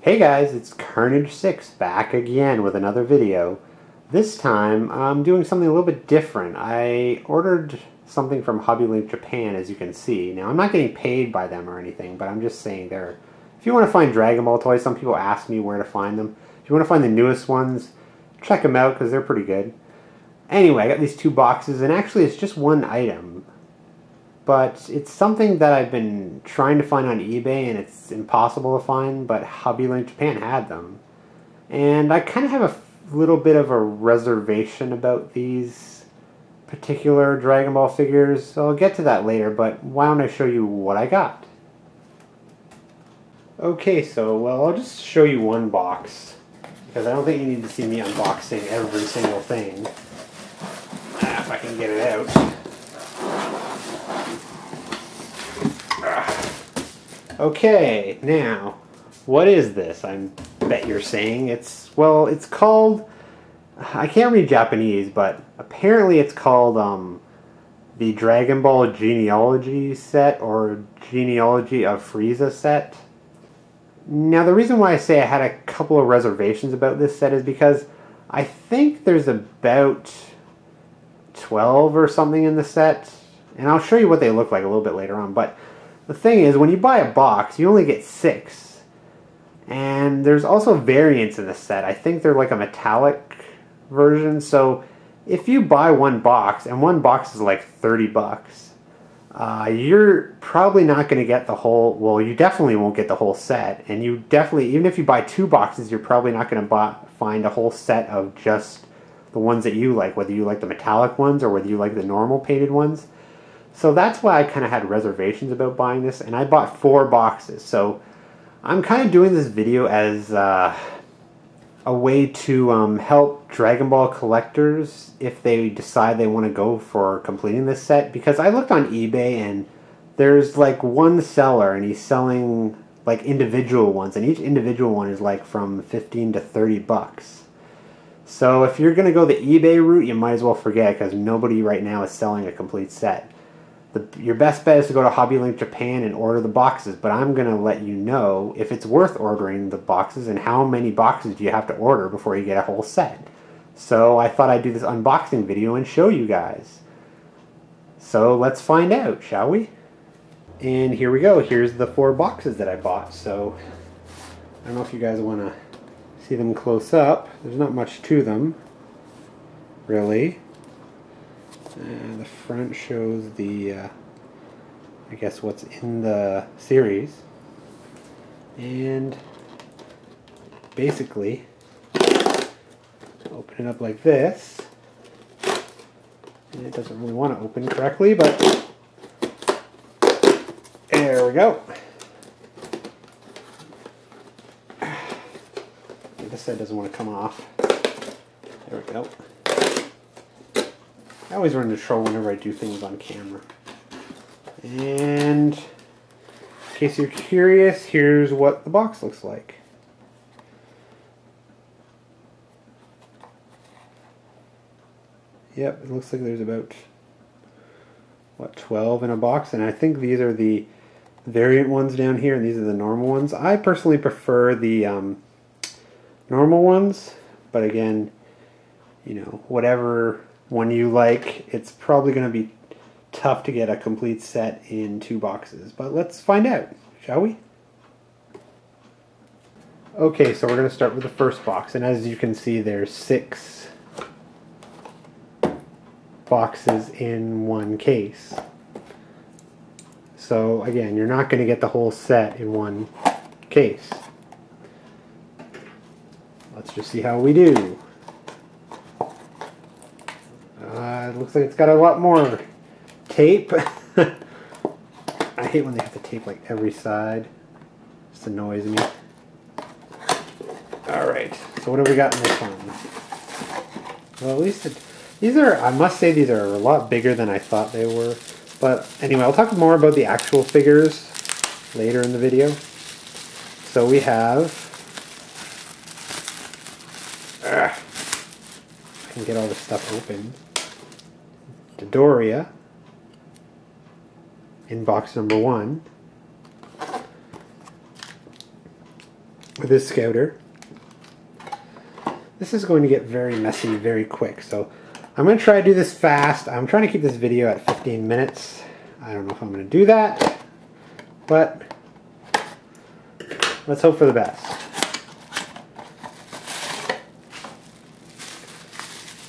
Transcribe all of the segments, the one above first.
Hey guys, it's Carnage6 back again with another video. This time I'm doing something a little bit different. I ordered something from Hobby Link Japan, as you can see. Now I'm not getting paid by them or anything, but I'm just saying there. If you want to find Dragonball toys, some people ask me where to find them. If you want to find the newest ones, check them out because they're pretty good. Anyway, I got these two boxes, and actually it's just one item. But it's something that I've been trying to find on eBay, and it's impossible to find, but Hobby Link Japan had them. And I kind of have a little bit of a reservation about these particular Dragon Ball figures, so I'll get to that later, but why don't I show you what I got? Okay, well, I'll just show you one box, because I don't think you need to see me unboxing every single thing. If I can get it out. Okay, now, what is this? I bet you're saying. It's called, I can't read Japanese, but apparently it's called the Dragon Ball Genealogy set, or Genealogy of Freeza set. Now, the reason why I say I had a couple of reservations about this set is because I think there's about 12 or something in the set, and I'll show you what they look like a little bit later on, but the thing is, when you buy a box, you only get 6. And there's also variants in the set. I think they're like a metallic version. So if you buy one box, and one box is like 30 bucks, you're probably not going to get the whole, well, you definitely won't get the whole set. And you definitely, even if you buy 2 boxes, you're probably not going to find a whole set of just the ones that you like, whether you like the metallic ones or whether you like the normal painted ones. So that's why I kind of had reservations about buying this, and I bought 4 boxes. So I'm kind of doing this video as a way to help Dragon Ball collectors if they decide they want to go for completing this set. Because I looked on eBay, and there's like one seller, and he's selling like individual ones, and each individual one is like from 15 to 30 bucks. So if you're going to go the eBay route, you might as well forget it, because nobody right now is selling a complete set. Your best bet is to go to Hobby Link Japan and order the boxes, but I'm going to let you know if it's worth ordering the boxes and how many boxes do you have to order before you get a whole set. So I thought I'd do this unboxing video and show you guys. So let's find out, shall we? And here we go. Here's the 4 boxes that I bought. So I don't know if you guys want to see them close up. There's not much to them, really. And the front shows the, I guess, what's in the series. And basically, open it up like this. And it doesn't really want to open correctly, but there we go. This side doesn't want to come off. There we go. I always run into trouble whenever I do things on camera. And in case you're curious, here's what the box looks like. Yep, it looks like there's about, what, 12 in a box, and I think these are the variant ones down here, and these are the normal ones. I personally prefer the normal ones, but again, you know, whatever one you like, it's probably going to be tough to get a complete set in 2 boxes. But let's find out, shall we? Okay, so we're going to start with the first box, and as you can see, there's 6 boxes in one case. So again, you're not going to get the whole set in one case. Let's just see how we do. It looks like it's got a lot more tape. I hate when they have to tape like every side. It just annoys me. Alright, so what have we got in this one? Well, at least these are, I must say, these are a lot bigger than I thought they were. But anyway, I'll talk more about the actual figures later in the video. So we have, I can get all this stuff open. Doria in box number 1. with this scouter. This is going to get very messy very quick, so I'm going to try to do this fast. I'm trying to keep this video at 15 minutes. I don't know if I'm going to do that, but let's hope for the best.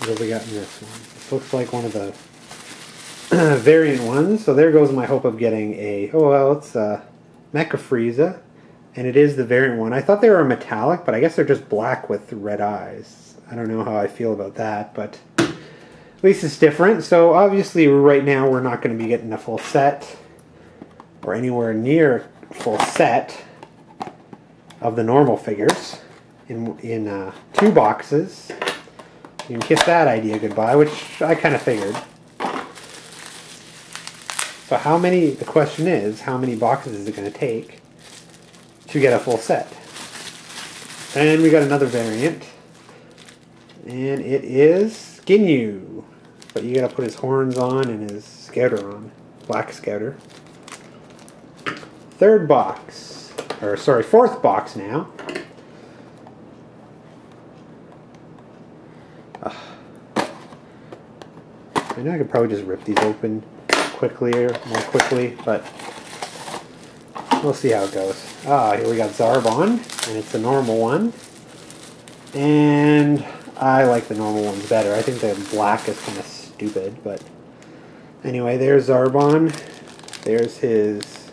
What have we got in this one? This looks like one of the variant ones. So there goes my hope of getting a, oh well, it's Mecha Freeza. And it is the variant one. I thought they were metallic, but I guess they're just black with red eyes. I don't know how I feel about that, but at least it's different. So obviously right now we're not going to be getting a full set, or anywhere near full set of the normal figures in 2 boxes. You can kiss that idea goodbye, which I kind of figured. So how many, the question is, how many boxes is it going to take to get a full set? And we got another variant, and it is Ginyu, but you gotta put his horns on and his scouter on, black scouter. 3rd box, or sorry, 4th box now. I know I could probably just rip these open more quickly, but we'll see how it goes. Here we got Zarbon, and it's the normal one. And I like the normal ones better. I think the black is kind of stupid, but anyway, there's Zarbon. There's his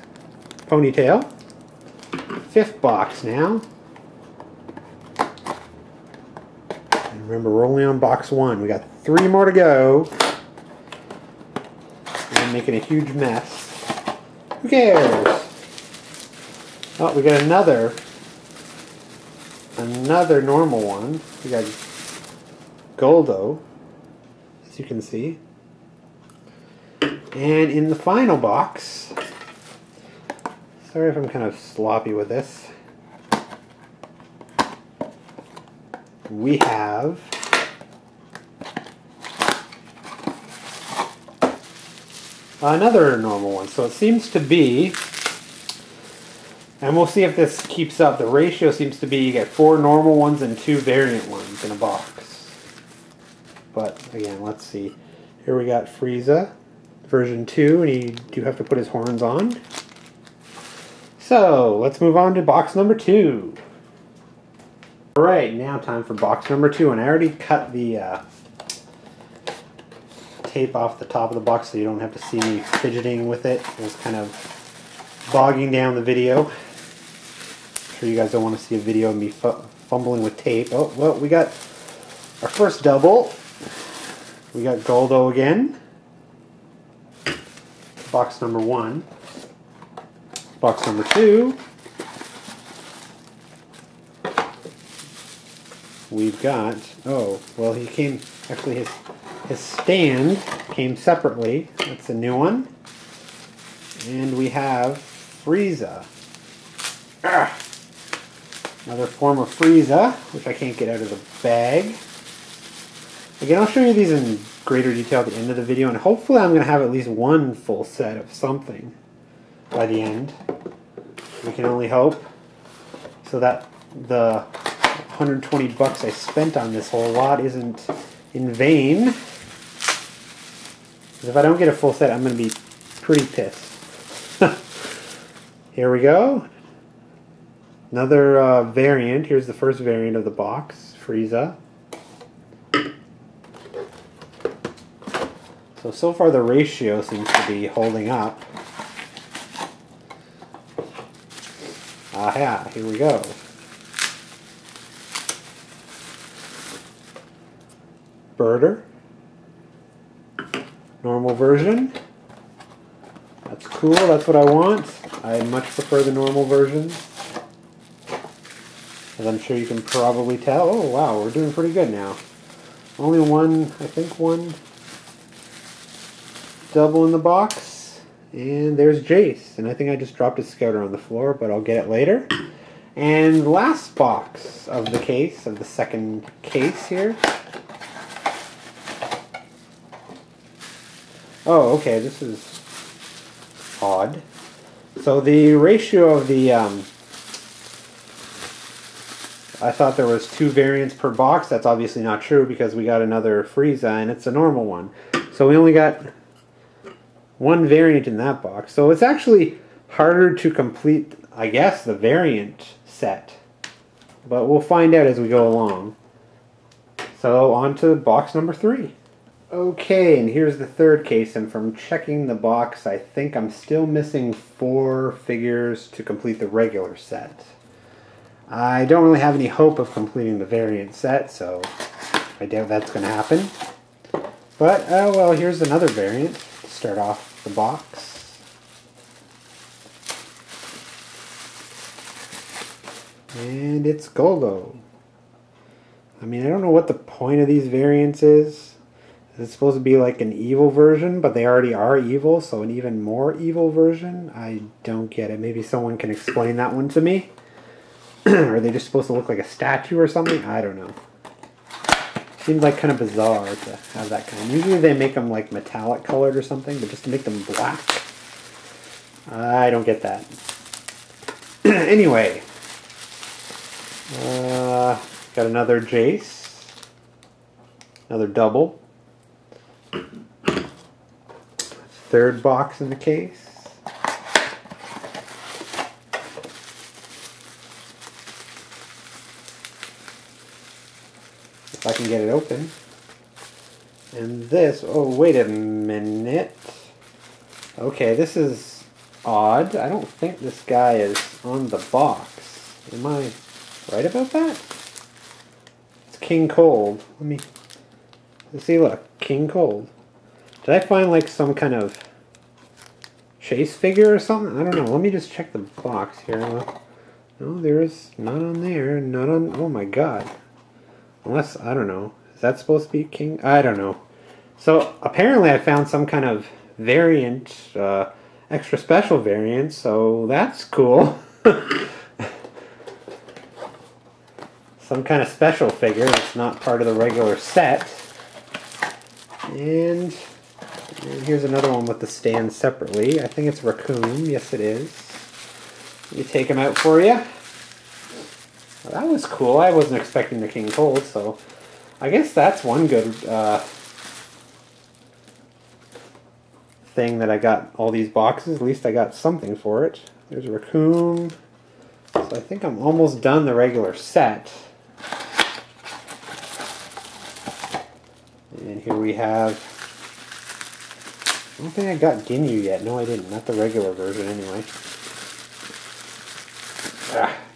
ponytail. 5th box now. And remember, we're only on box 1. We got 3 more to go. I'm making a huge mess. Who cares? Oh, we got another normal one. We got Goldo, as you can see. And in the final box, sorry if I'm kind of sloppy with this, we have another normal one. So it seems to be, and we'll see if this keeps up, the ratio seems to be you get 4 normal ones and 2 variant ones in a box. But again, let's see. Here we got Freeza, version 2, and you do have to put his horns on. So let's move on to box number 2. Alright, now time for box number 2, and I already cut the tape off the top of the box so you don't have to see me fidgeting with it. It was kind of bogging down the video. I'm sure you guys don't want to see a video of me fumbling with tape. Oh, well, we got our first double. We got Goldo again. Box number 1. Box number 2. We've got, oh, well, he came, actually his stand came separately. That's a new one. And we have Freeza. Another form of Freeza, which I can't get out of the bag. Again, I'll show you these in greater detail at the end of the video, and hopefully I'm going to have at least one full set of something by the end. We can only hope, so that the 120 bucks I spent on this whole lot isn't in vain. Because if I don't get a full set, I'm going to be pretty pissed. Here we go. Another variant. Here's the first variant of the box, Freeza. So far the ratio seems to be holding up. Aha, here we go. Birder. Normal version. That's cool, that's what I want. I much prefer the normal version. As I'm sure you can probably tell. Oh wow, we're doing pretty good now. Only one, I think one double in the box. And there's Jace. And I think I just dropped his scouter on the floor, but I'll get it later. And last box of the case, of the second case here. Oh, okay, this is odd. So the ratio of the I thought there was 2 variants per box. That's obviously not true because we got another Freeza and it's a normal one. So we only got 1 variant in that box. So it's actually harder to complete, I guess, the variant set. But we'll find out as we go along. So on to box number 3. Okay, and here's the 3rd case, and from checking the box, I think I'm still missing 4 figures to complete the regular set. I don't really have any hope of completing the variant set, so I doubt that's going to happen. But, well, here's another variant to start off the box. And it's Golgo. I mean, I don't know what the point of these variants is. Is it supposed to be like an evil version, but they already are evil, so an even more evil version? I don't get it. Maybe someone can explain that one to me. Are they just supposed to look like a statue or something? I don't know. Seems like kind of bizarre to have that kind. Usually they make them like metallic colored or something, but just to make them black? I don't get that. Anyway. Got another Jace. Another double. 3rd box in the case. If I can get it open. And this, oh wait a minute. Okay, this is odd. I don't think this guy is on the box. Am I right about that? It's King Cold. Let's see, look, King Cold. Did I find like some kind of chase figure or something? I don't know. Let me just check the box here. No, there is none on there. None on. Oh my god. Unless, I don't know. Is that supposed to be King? I don't know. So apparently I found some kind of variant, extra special variant. So that's cool. Some kind of special figure that's not part of the regular set. And here's another one with the stand separately. I think it's Raccoon. Yes, it is. Let me take him out for you. Well, that was cool. I wasn't expecting the King Cold, so I guess that's one good thing that I got all these boxes. At least I got something for it. There's a Raccoon. So I think I'm almost done the regular set. And here we have, I don't think I got Ginyu yet. No, I didn't. Not the regular version, anyway.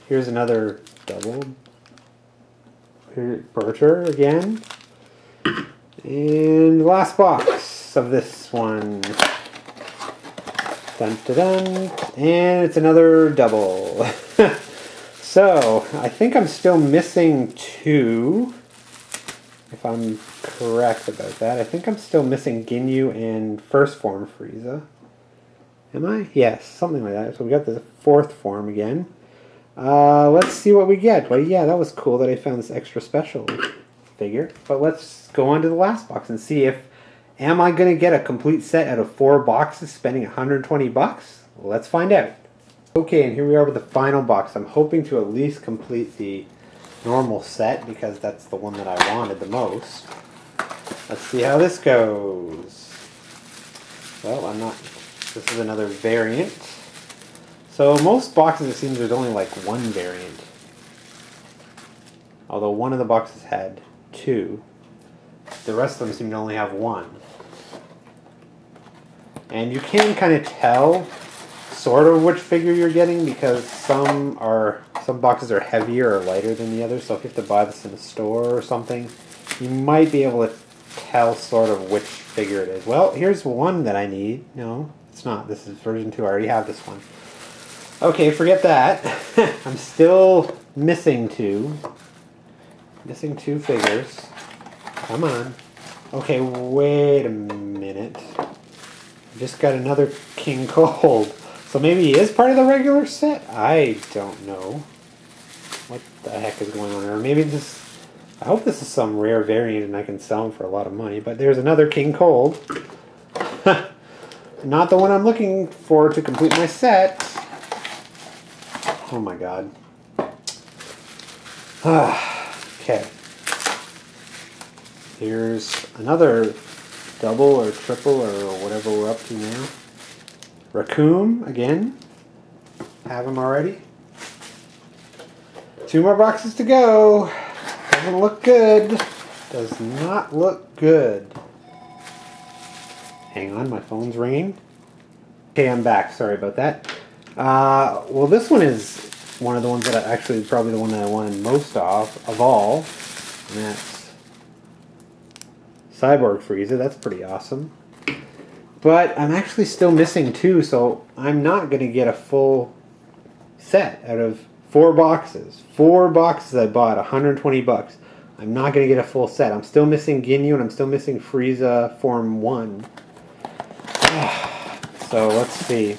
Here's another double. Berter again. And the last box of this one. Dun dun dun. And it's another double. So, I think I'm still missing 2. If I'm correct about that. I think I'm still missing Ginyu and first form Frieza. Am I? Yes, something like that. So we got the 4th form again. Let's see what we get. Well, yeah, that was cool that I found this extra special figure. But let's go on to the last box and see if, am I going to get a complete set out of 4 boxes spending 120 bucks? Let's find out. Okay, and here we are with the final box. I'm hoping to at least complete the normal set because that's the one that I wanted the most. Let's see how this goes. Well, I'm not. This is another variant. So most boxes, it seems there's only like 1 variant. Although one of the boxes had 2. The rest of them seem to only have 1. And you can kind of tell sort of which figure you're getting because some boxes are heavier or lighter than the others. So if you have to buy this in a store or something, you might be able to tell sort of which figure it is. Well, here's one that I need. No, it's not. This is version 2. I already have this one. Okay, forget that. I'm still missing 2. Missing 2 figures. Come on. Okay, wait a minute. I just got another King Cold. So maybe he is part of the regular set? I don't know. What the heck is going on here? Maybe this... I hope this is some rare variant and I can sell him for a lot of money. But there's another King Cold. Not the one I'm looking for to complete my set. Oh my god. Okay. Here's another double or triple or whatever we're up to now. Raccoon again. Have them already. 2 more boxes to go. Doesn't look good. Does not look good. Hang on, my phone's ringing. Okay, I'm back. Sorry about that. Well, this one is one of the ones that actually probably the one that I wanted most of all. And that's Cyborg Freeza. That's pretty awesome. But I'm actually still missing 2, so I'm not going to get a full set out of 4 boxes. 4 boxes I bought, 120 bucks. I'm not going to get a full set. I'm still missing Ginyu and I'm still missing Frieza Form 1. So let's see.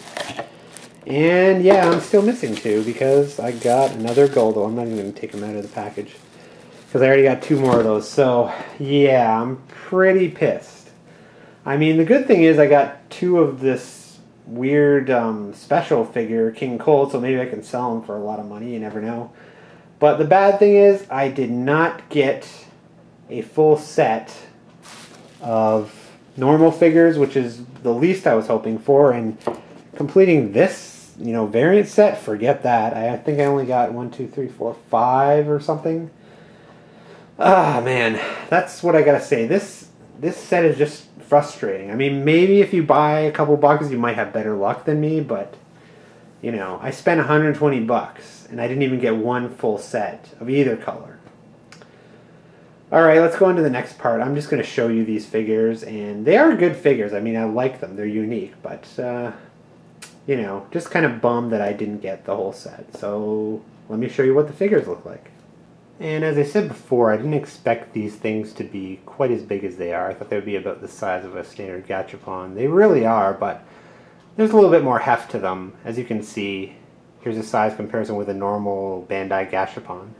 And yeah, I'm still missing 2 because I got another Goldo. I'm not even going to take them out of the package because I already got 2 more of those. So yeah, I'm pretty pissed. I mean, the good thing is I got 2 of this weird special figure, King Cold, so maybe I can sell them for a lot of money. You never know. But the bad thing is I did not get a full set of normal figures, which is the least I was hoping for, and completing this, you know, variant set, forget that. I think I only got 1, 2, 3, 4, 5 or something. Ah, man, that's what I gotta say. This set is just frustrating. I mean, maybe if you buy a couple boxes, you might have better luck than me, but you know, I spent 120 bucks and I didn't even get 1 full set of either color. Alright, let's go on to the next part. I'm just going to show you these figures, and they are good figures. I mean, I like them. They're unique, but, you know, just kind of bummed that I didn't get the whole set. So, let me show you what the figures look like. And as I said before, I didn't expect these things to be quite as big as they are. I thought they would be about the size of a standard Gachapon. They really are, but there's a little bit more heft to them. As you can see, here's a size comparison with a normal Bandai Gachapon.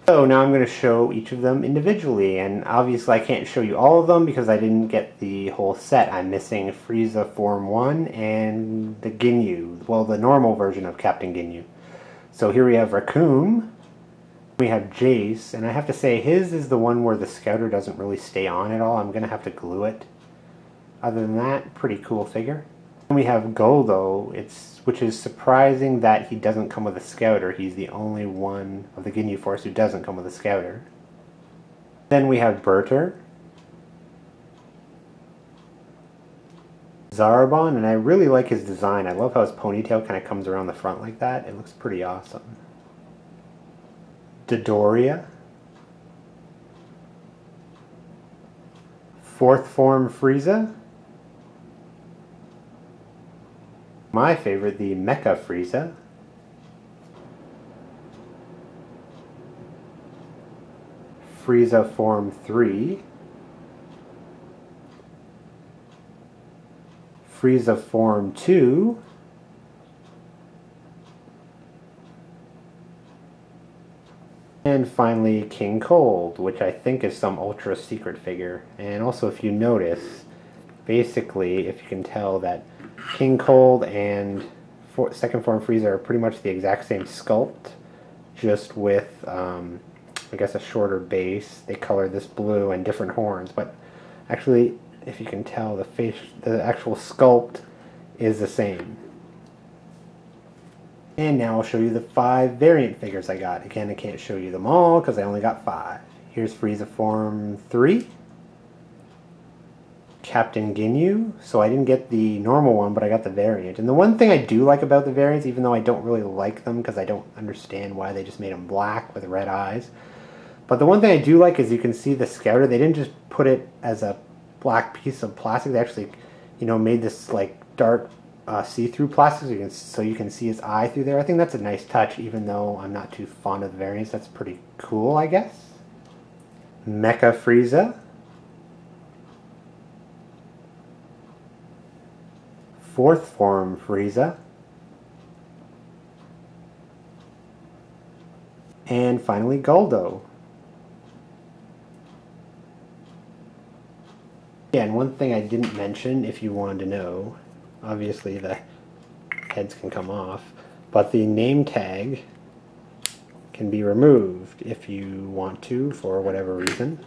So now I'm going to show each of them individually, and obviously I can't show you all of them because I didn't get the whole set. I'm missing Frieza Form 1 and the Ginyu, well, the normal version of Captain Ginyu. So here we have Raccoon, we have Jace, and I have to say his is the one where the scouter doesn't really stay on at all. I'm going to have to glue it. Other than that, pretty cool figure. Then we have Goldo, which is surprising that he doesn't come with a scouter. He's the only one of the Ginyu Force who doesn't come with a scouter. Then we have Berter, Zarbon, and I really like his design. I love how his ponytail kind of comes around the front like that. It looks pretty awesome. Dodoria, 4th Form Frieza, my favorite, the Mecha Frieza, Frieza Form 3, Frieza Form 2, and finally King Cold, which I think is some ultra secret figure. And also, if you notice, basically, if you can tell that King Cold and 2nd Form Frieza are pretty much the exact same sculpt, just with, I guess, a shorter base. They color this blue and different horns, but actually, if you can tell, the actual sculpt is the same. And now I'll show you the 5 variant figures I got. Again, I can't show you them all because I only got 5. Here's Frieza Form 3. Captain Ginyu. So I didn't get the normal one, but I got the variant. And the one thing I do like about the variants, even though I don't really like them because I don't understand why they just made them black with red eyes, but the one thing I do like is you can see the scouter. They didn't just put it as a black piece of plastic. They actually, you know, made this like dark see-through plastic so you can see his eye through there. I think that's a nice touch, even though I'm not too fond of the variants. That's pretty cool, I guess. Mecha Frieza, 4th Form Frieza, and finally Goldo. Yeah, and one thing I didn't mention, if you wanted to know, obviously the heads can come off, but the name tag can be removed if you want to for whatever reason.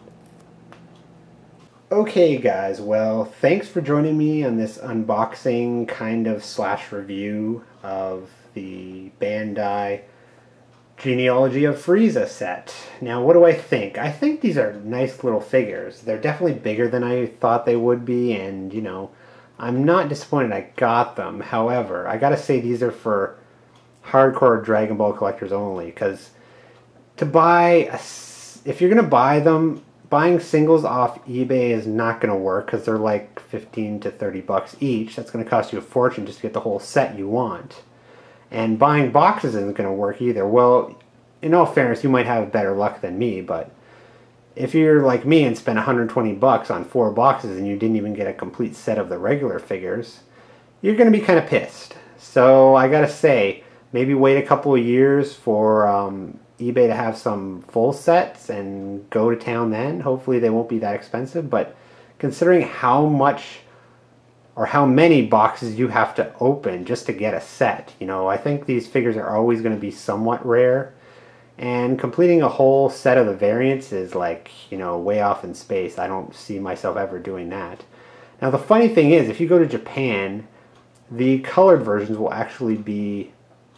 Okay guys, well, thanks for joining me on this unboxing kind of slash review of the Bandai Genealogy of Freeza set. Now, what do I think? I think these are nice little figures. They're definitely bigger than I thought they would be, and, you know, I'm not disappointed I got them. However, I gotta say these are for hardcore Dragon Ball collectors only, because to buy, if you're gonna buy them, buying singles off eBay is not going to work because they're like 15 to 30 bucks each. That's going to cost you a fortune just to get the whole set you want. And buying boxes isn't going to work either. Well, in all fairness, you might have better luck than me, but if you're like me and spend 120 bucks on 4 boxes and you didn't even get a complete set of the regular figures, you're going to be kind of pissed. So I got to say, maybe wait a couple of years for eBay to have some full sets and go to town then. Hopefully they won't be that expensive, but considering how much or how many boxes you have to open just to get a set, you know, I think these figures are always going to be somewhat rare, and completing a whole set of the variants is like, you know, way off in space. I don't see myself ever doing that. Now the funny thing is, if you go to Japan, the colored versions will actually be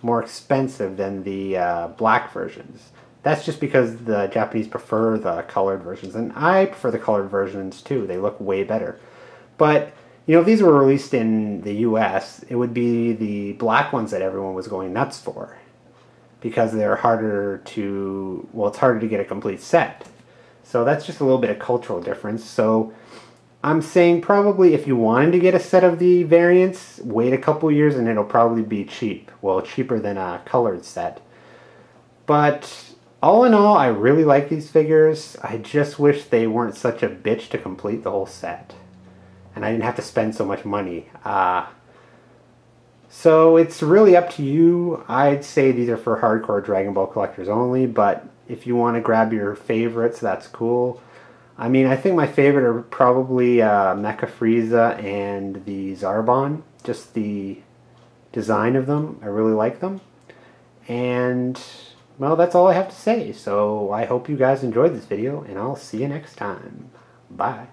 more expensive than the black versions. That's just because the Japanese prefer the colored versions, and I prefer the colored versions too. They look way better. But, you know, if these were released in the US, it would be the black ones that everyone was going nuts for, because they're harder to, well, it's harder to get a complete set. So that's just a little bit of cultural difference. So I'm saying probably if you wanted to get a set of the variants, wait a couple years and it'll probably be cheap. Well, cheaper than a colored set. But all in all, I really like these figures. I just wish they weren't such a bitch to complete the whole set. And I didn't have to spend so much money. So it's really up to you. I'd say these are for hardcore Dragon Ball collectors only, but if you want to grab your favorites, that's cool. I mean, I think my favorite are probably Mecha Frieza and the Zarbon. Just the design of them, I really like them. And, well, that's all I have to say. So I hope you guys enjoyed this video, and I'll see you next time. Bye.